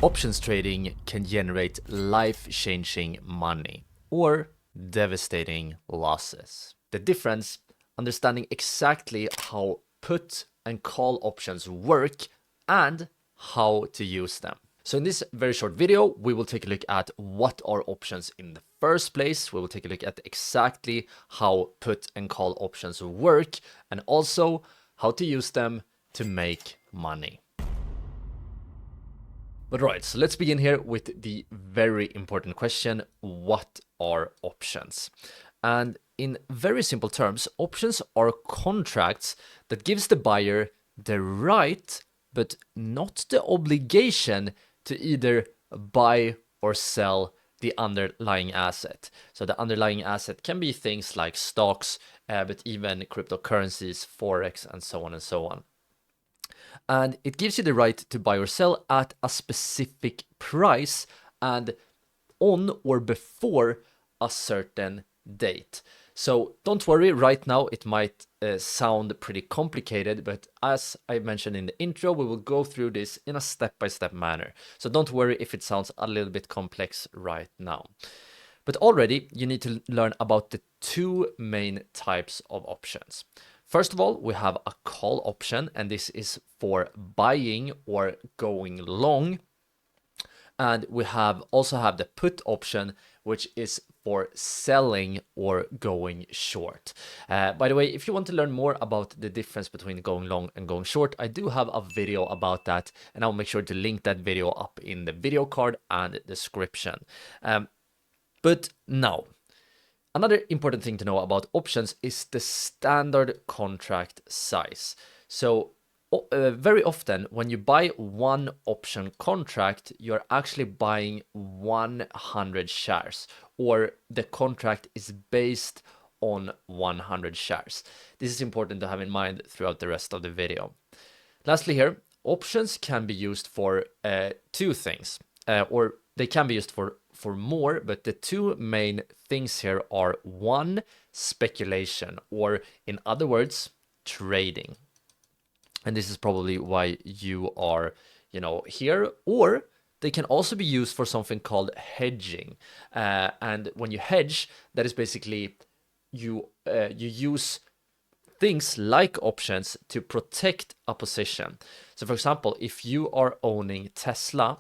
Options trading can generate life-changing money or devastating losses. The difference, understanding exactly how put and call options work and how to use them. So in this very short video, we will take a look at what are options in the first place. We will take a look at exactly how put and call options work and also how to use them to make money. But right, so let's begin here with the very important question, what are options? And in very simple terms, options are contracts that gives the buyer the right, but not the obligation to either buy or sell the underlying asset. So the underlying asset can be things like stocks, but even cryptocurrencies, forex, and so on and so on. And it gives you the right to buy or sell at a specific price and on or before a certain date. So don't worry, right now it might sound pretty complicated, but as I mentioned in the intro, we will go through this in a step-by-step manner. So don't worry if it sounds a little bit complex right now. But already you need to learn about the two main types of options. First of all, we have a call option, and this is for buying or going long. And we also have the put option, which is for selling or going short. By the way, if you want to learn more about the difference between going long and going short, I do have a video about that, and I'll make sure to link that video up in the video card and description. But now, another important thing to know about options is the standard contract size. So very often when you buy one option contract, you're actually buying 100 shares, or the contract is based on 100 shares. This is important to have in mind throughout the rest of the video. Lastly here, options can be used for two things, or they can be used for more, but the two main things here are one, speculation, or in other words, trading. And this is probably why you are, here, or they can also be used for something called hedging. And when you hedge, that is basically you use things like options to protect a position. So for example, if you are owning Tesla,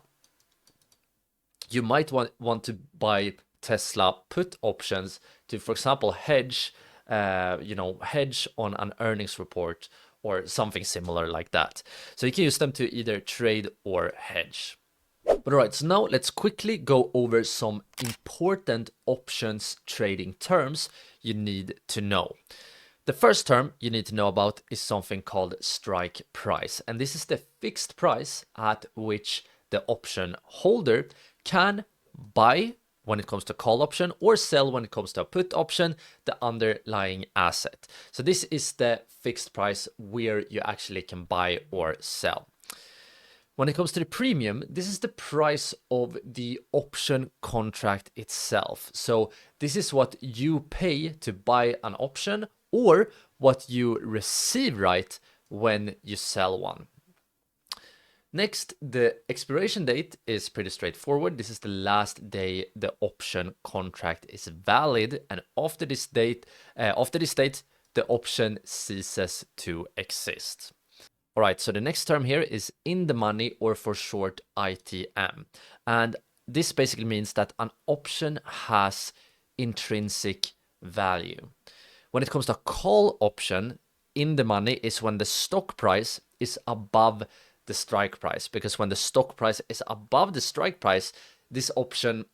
you might want to buy Tesla put options to, for example, hedge on an earnings report or something similar like that. So you can use them to either trade or hedge. But all right, so now let's quickly go over some important options trading terms you need to know. The first term you need to know about is something called strike price. And this is the fixed price at which the option holder can buy when it comes to call option or sell when it comes to a put option, the underlying asset. So this is the fixed price where you actually can buy or sell. When it comes to the premium, this is the price of the option contract itself. So this is what you pay to buy an option or what you receive right when you sell one. Next, the expiration date is pretty straightforward. This is the last day the option contract is valid, and after this date, the option ceases to exist. All right, so the next term here is in the money, or for short, ITM. And this basically means that an option has intrinsic value. When it comes to a call option, in the money is when the stock price is above the strike price, because when the stock price is above the strike price, this option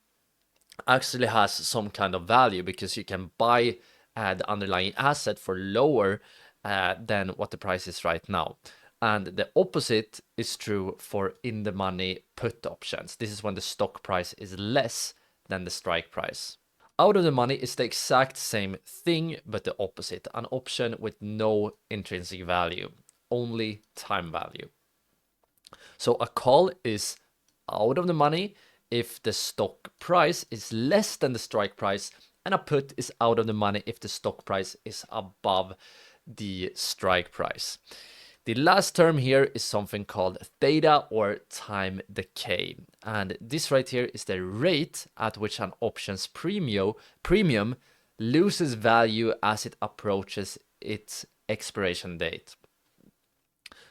actually has some kind of value because you can buy the underlying asset for lower than what the price is right now. And the opposite is true for in the money put options. This is when the stock price is less than the strike price. Out of the money is the exact same thing, but the opposite, an option with no intrinsic value, only time value. So a call is out of the money if the stock price is less than the strike price, and a put is out of the money if the stock price is above the strike price. The last term here is something called theta or time decay. And this right here is the rate at which an option's premium loses value as it approaches its expiration date.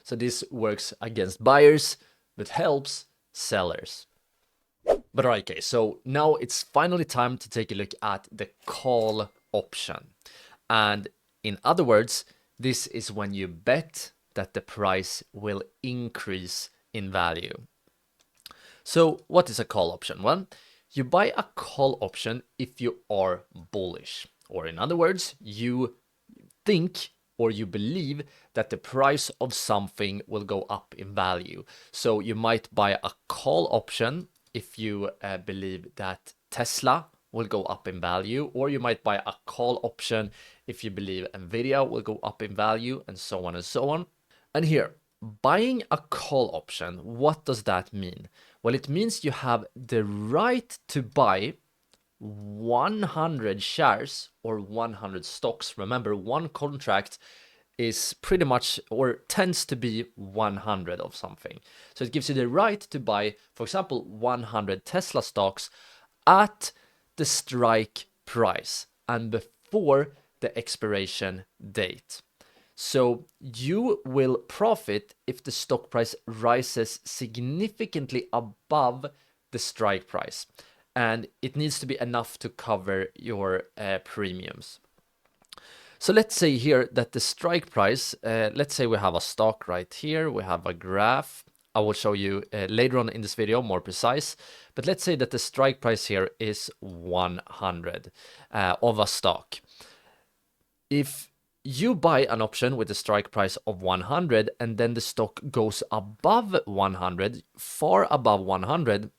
So this works against buyers, but helps sellers. But alright, okay, so now it's finally time to take a look at the call option. And in other words, this is when you bet that the price will increase in value. So what is a call option? Well, you buy a call option if you are bullish, or in other words, you think or you believe that the price of something will go up in value. So you might buy a call option if you believe that Tesla will go up in value, or you might buy a call option if you believe Nvidia will go up in value, and so on and so on. And here, buying a call option, what does that mean? Well, it means you have the right to buy 100 shares or 100 stocks. Remember, one contract is pretty much or tends to be 100 of something. So it gives you the right to buy, for example, 100 Tesla stocks at the strike price and before the expiration date. So you will profit if the stock price rises significantly above the strike price, and it needs to be enough to cover your premiums. So let's say here that the strike price, let's say we have a stock right here, we have a graph. I will show you later on in this video more precise, but let's say that the strike price here is 100 of a stock. If you buy an option with a strike price of 100 and then the stock goes above 100, far above 100,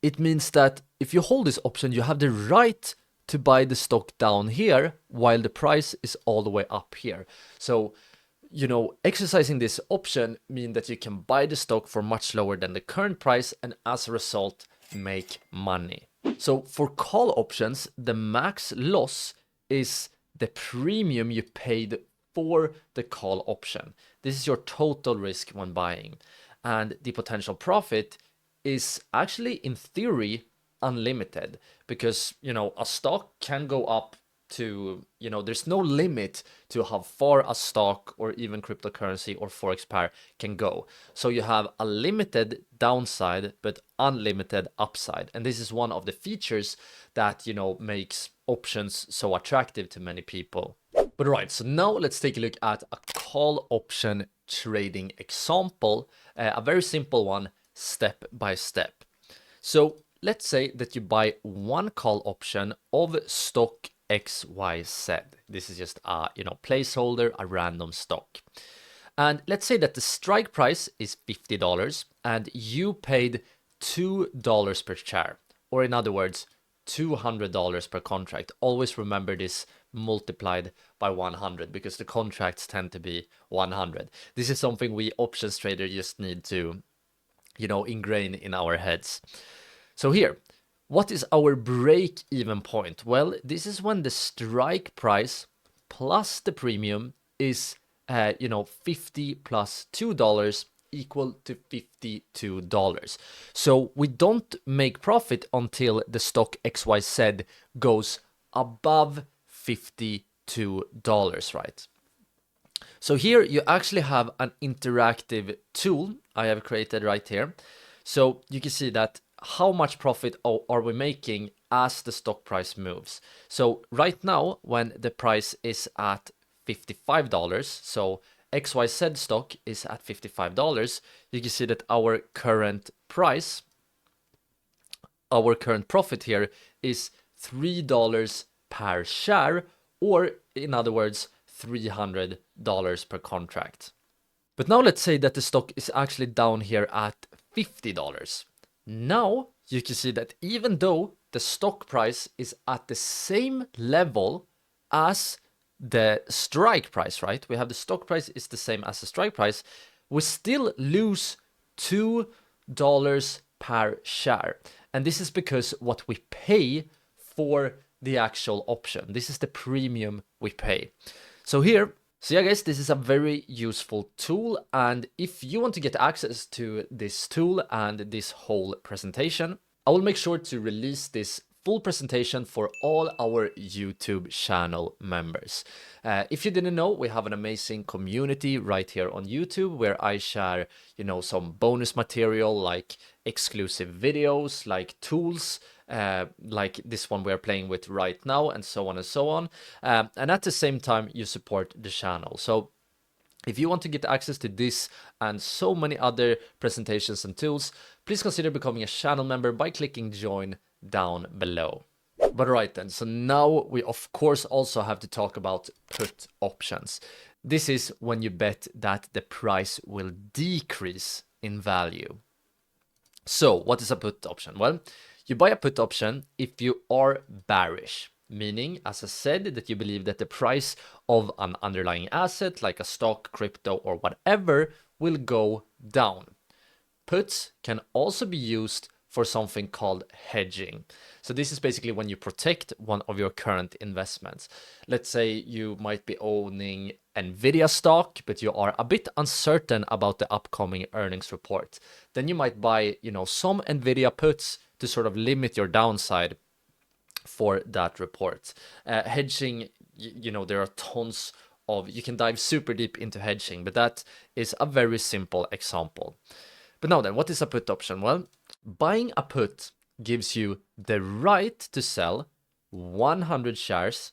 it means that if you hold this option, you have the right to buy the stock down here while the price is all the way up here. So, you know, exercising this option means that you can buy the stock for much lower than the current price and as a result make money. So for call options, the max loss is the premium you paid for the call option. This is your total risk when buying. And the potential profit is actually, in theory, unlimited because, you know, a stock can go up to, you know, there's no limit to how far a stock or even cryptocurrency or forex pair can go. So you have a limited downside but unlimited upside, and this is one of the features that, you know, makes options so attractive to many people. But right, so now let's take a look at a call option trading example, a very simple one, step by step. So let's say that you buy one call option of stock XYZ. This is just a, you know, placeholder, a random stock. And let's say that the strike price is $50 and you paid $2 per share, or in other words, $200 per contract. Always remember this multiplied by 100 because the contracts tend to be 100. This is something we options traders just need to, you know, ingrain in our heads. So here, what is our break-even point? Well, this is when the strike price plus the premium is, you know, 50 plus $2 equal to $52. So we don't make profit until the stock XYZ goes above $52, right? So here you actually have an interactive tool I have created right here. So you can see that how much profit are we making as the stock price moves. So right now, when the price is at $55, so XYZ stock is at $55, you can see that our current price, our current profit here is $3 per share, or in other words, $300 per contract. But now let's say that the stock is actually down here at $50. Now you can see that even though the stock price is at the same level as the strike price, right? We have the stock price is the same as the strike price. We still lose $2 per share. And this is because what we pay for the actual option. This is the premium we pay. So here So yeah, guys, this is a very useful tool. And if you want to get access to this tool and this whole presentation, I will make sure to release this full presentation for all our YouTube channel members. If you didn't know, we have an amazing community right here on YouTube where I share, some bonus material like exclusive videos, like tools, like this one we're playing with right now, and so on and so on. And at the same time, you support the channel. So if you want to get access to this and so many other presentations and tools, please consider becoming a channel member by clicking join down below. But alright then, so now we of course also have to talk about put options. This is when you bet that the price will decrease in value. So what is a put option? Well, you buy a put option if you are bearish, meaning, as I said, that you believe that the price of an underlying asset like a stock, crypto, or whatever will go down. Puts can also be used for something called hedging. So this is basically when you protect one of your current investments. Let's say you might be owning Nvidia stock, but you are a bit uncertain about the upcoming earnings report. Then you might buy, some Nvidia puts to sort of limit your downside for that report. Hedging, there are tons of, you can dive super deep into hedging, but that is a very simple example. But now then, what is a put option? Well, buying a put gives you the right to sell 100 shares.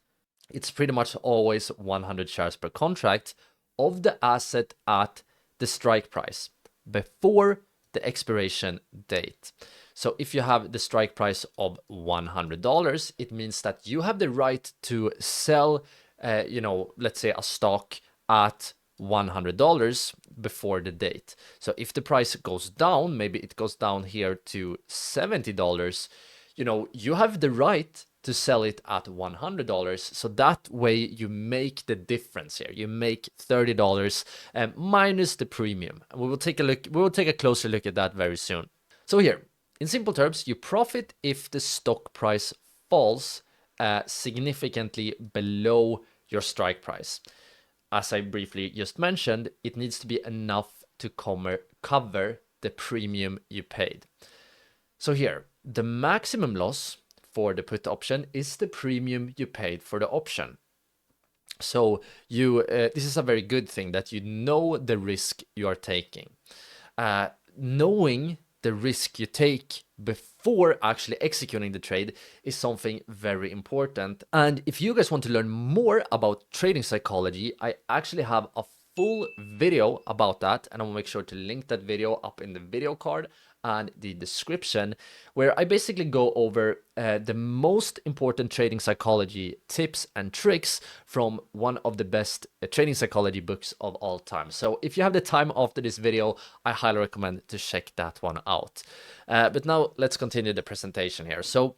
It's pretty much always 100 shares per contract of the asset at the strike price before the expiration date. So if you have the strike price of $100, it means that you have the right to sell, let's say a stock at $100 before the date. So if the price goes down, maybe it goes down here to $70, you have the right to sell it at $100. So that way you make the difference here. You make $30 minus the premium. And we will take a closer look at that very soon. So here, in simple terms, you profit if the stock price falls significantly below your strike price. As I briefly just mentioned, it needs to be enough to cover the premium you paid. So here, the maximum loss for the put option is the premium you paid for the option. So this is a very good thing that you know the risk you are taking. Knowing the risk you take before actually executing the trade is something very important. And if you guys want to learn more about trading psychology, I actually have a full video about that, and I will make sure to link that video up in the video card and the description, where I basically go over the most important trading psychology tips and tricks from one of the best trading psychology books of all time. So if you have the time after this video, I highly recommend to check that one out. But now let's continue the presentation here. So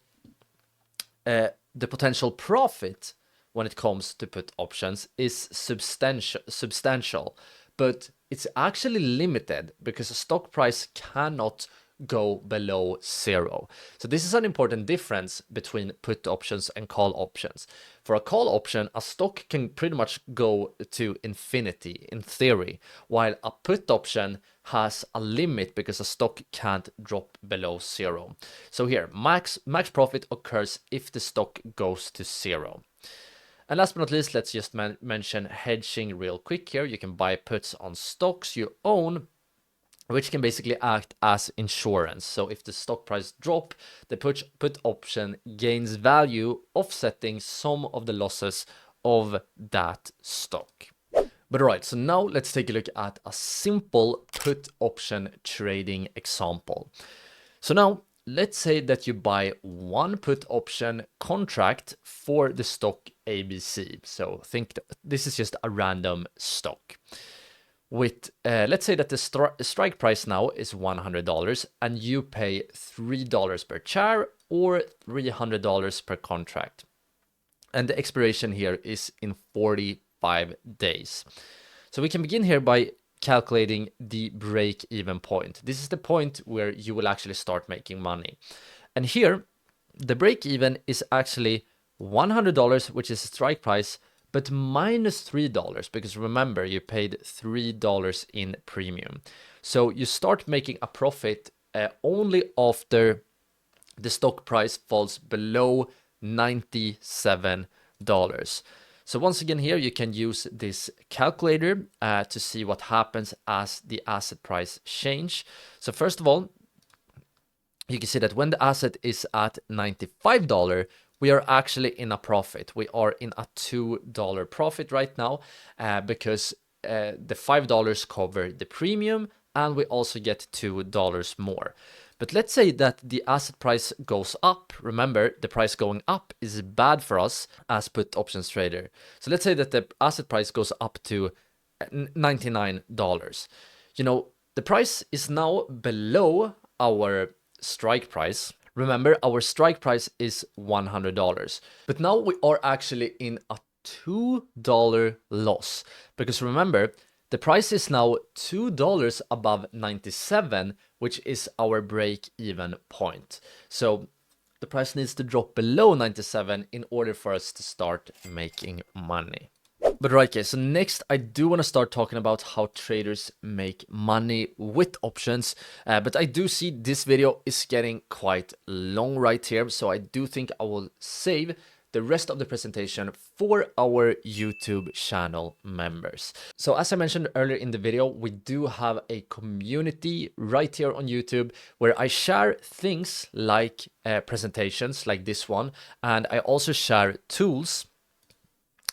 the potential profit when it comes to put options is substantial, but it's actually limited because a stock price cannot go below zero. So this is an important difference between put options and call options. For a call option, a stock can pretty much go to infinity in theory, while a put option has a limit because a stock can't drop below zero. So here, max profit occurs if the stock goes to zero. And last but not least, let's just mention hedging real quick here. You can buy puts on stocks you own, which can basically act as insurance. So if the stock price drop, the put option gains value, offsetting some of the losses of that stock. But alright, so now let's take a look at a simple put option trading example. So now, let's say that you buy one put option contract for the stock ABC. So think this is just a random stock. With let's say that the strike price now is $100 and you pay $3 per share or $300 per contract. And the expiration here is in 45 days. So we can begin here by calculating the break-even point. This is the point where you will actually start making money. And here, the break-even is actually $100, which is strike price, but minus $3, because remember, you paid $3 in premium. So you start making a profit only after the stock price falls below $97. So once again here, you can use this calculator to see what happens as the asset price change. So first of all, you can see that when the asset is at $95, we are actually in a profit. We are in a $2 profit right now because the $5 cover the premium and we also get $2 more. But let's say that the asset price goes up. Remember, the price going up is bad for us as put options trader. So let's say that the asset price goes up to $99. You know, the price is now below our strike price. Remember, our strike price is $100. But now we are actually in a $2 loss. Because remember, the price is now $2 above 97, which is our break-even point. So the price needs to drop below 97 in order for us to start making money. But right, guys, so next I do want to start talking about how traders make money with options. But I do see this video is getting quite long right here. So I do think I will save the rest of the presentation for our YouTube channel members. So as I mentioned earlier in the video, we do have a community right here on YouTube where I share things like presentations like this one. And I also share tools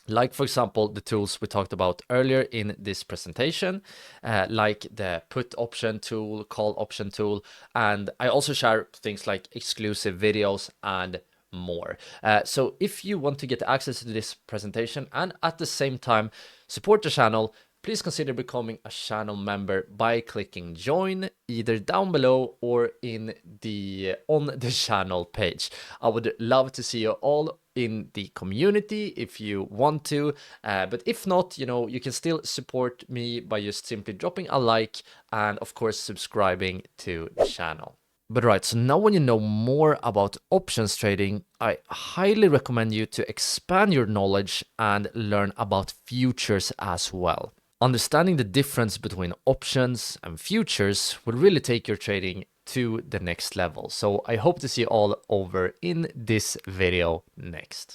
like, for example, the tools we talked about earlier in this presentation, like the put option tool, call option tool, and I also share things like exclusive videos and more. So if you want to get access to this presentation and at the same time support the channel, please consider becoming a channel member by clicking join either down below or on the channel page. I would love to see you all in the community if you want to, but if not, you can still support me by just simply dropping a like and of course subscribing to the channel. But right, so now when you know more about options trading, I highly recommend you to expand your knowledge and learn about futures as well. Understanding the difference between options and futures will really take your trading to the next level. So I hope to see you all over in this video next.